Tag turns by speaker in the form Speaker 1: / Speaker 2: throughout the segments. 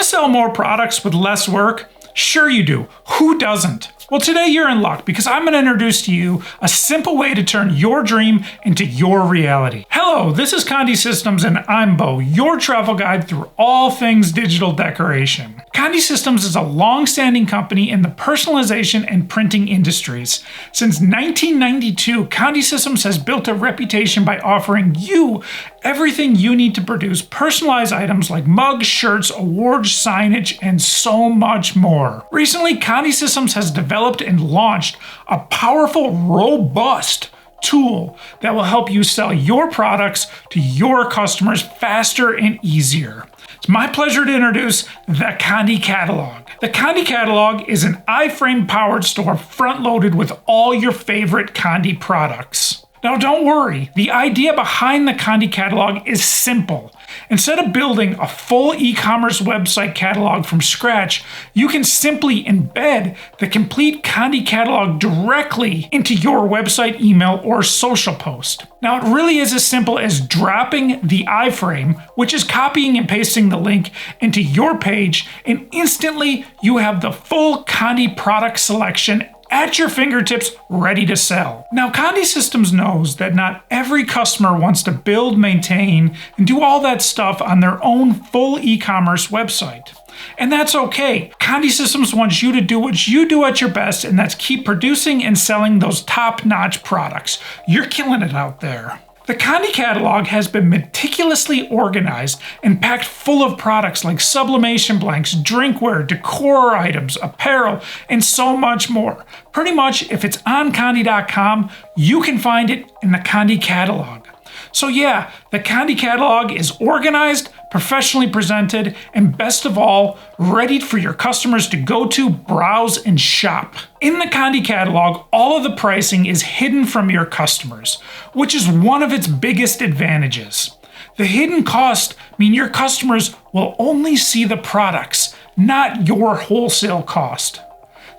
Speaker 1: Want to sell more products with less work? Sure you do. Who doesn't? Well, today you're in luck because I'm going to introduce to you a simple way to turn your dream into your reality. Hello, this is Conde Systems and I'm Bo, your travel guide through all things digital decoration. Conde Systems is a long-standing company in the personalization and printing industries. Since 1992, Conde Systems has built a reputation by offering you everything you need to produce personalized items like mugs, shirts, awards, signage, and so much more. Recently, Conde Systems has developed and launched a powerful, robust tool that will help you sell your products to your customers faster and easier. It's my pleasure to introduce the Conde Catalog. The Conde Catalog is an iframe-powered store front-loaded with all your favorite Conde products. Now don't worry, the idea behind the Conde Catalog is simple. Instead of building a full e-commerce website catalog from scratch, you can simply embed the complete Conde Catalog directly into your website, email, or social post. Now it really is as simple as dropping the iframe, which is copying and pasting the link into your page, and instantly you have the full Conde product selection at your fingertips, ready to sell. Now, Conde Systems knows that not every customer wants to build, maintain, and do all that stuff on their own full e-commerce website. And that's okay. Conde Systems wants you to do what you do at your best, and that's keep producing and selling those top-notch products. You're killing it out there. The Conde Catalog has been meticulously organized and packed full of products like sublimation blanks, drinkware, decor items, apparel, and so much more. Pretty much, if it's on Conde.com, you can find it in the Conde Catalog. So yeah, the Conde Catalog is organized, professionally presented, and best of all, ready for your customers to go to, browse, and shop. In the Conde Catalog, all of the pricing is hidden from your customers, which is one of its biggest advantages. The hidden costs mean your customers will only see the products, not your wholesale cost.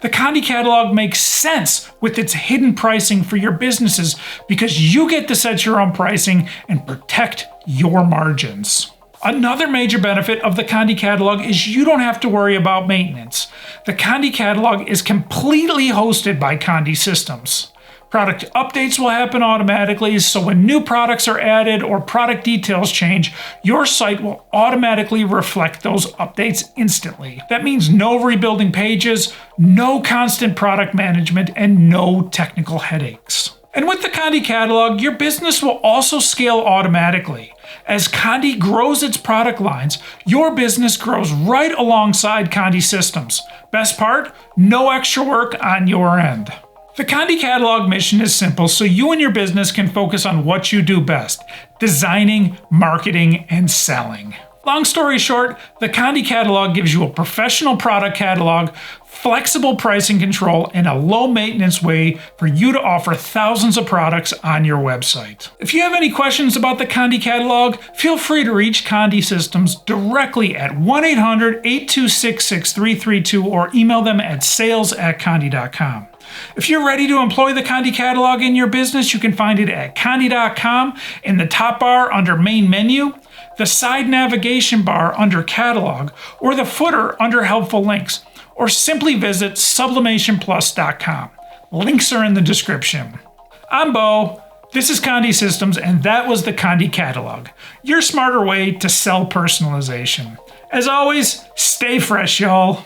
Speaker 1: The Conde Catalog makes sense with its hidden pricing for your businesses because you get to set your own pricing and protect your margins. Another major benefit of the Conde Catalog is you don't have to worry about maintenance. The Conde Catalog is completely hosted by Conde Systems. Product updates will happen automatically, so when new products are added or product details change, your site will automatically reflect those updates instantly. That means no rebuilding pages, no constant product management, and no technical headaches. And with the Conde Catalog, your business will also scale automatically. As Conde grows its product lines, your business grows right alongside Conde Systems. Best part, no extra work on your end. The Conde Catalog mission is simple so you and your business can focus on what you do best: designing, marketing, and selling. Long story short, the Conde Catalog gives you a professional product catalog, flexible pricing control, and a low-maintenance way for you to offer thousands of products on your website. If you have any questions about the Conde Catalog, feel free to reach Conde Systems directly at 1-800-826-6332 or email them at sales@conde.com. If you're ready to employ the Conde Catalog in your business, you can find it at conde.com in the top bar under Main Menu, the side navigation bar under Catalog, or the footer under Helpful Links, or simply visit sublimationplus.com. Links are in the description. I'm Bo, this is Conde Systems, and that was the Conde Catalog, your smarter way to sell personalization. As always, stay fresh, y'all.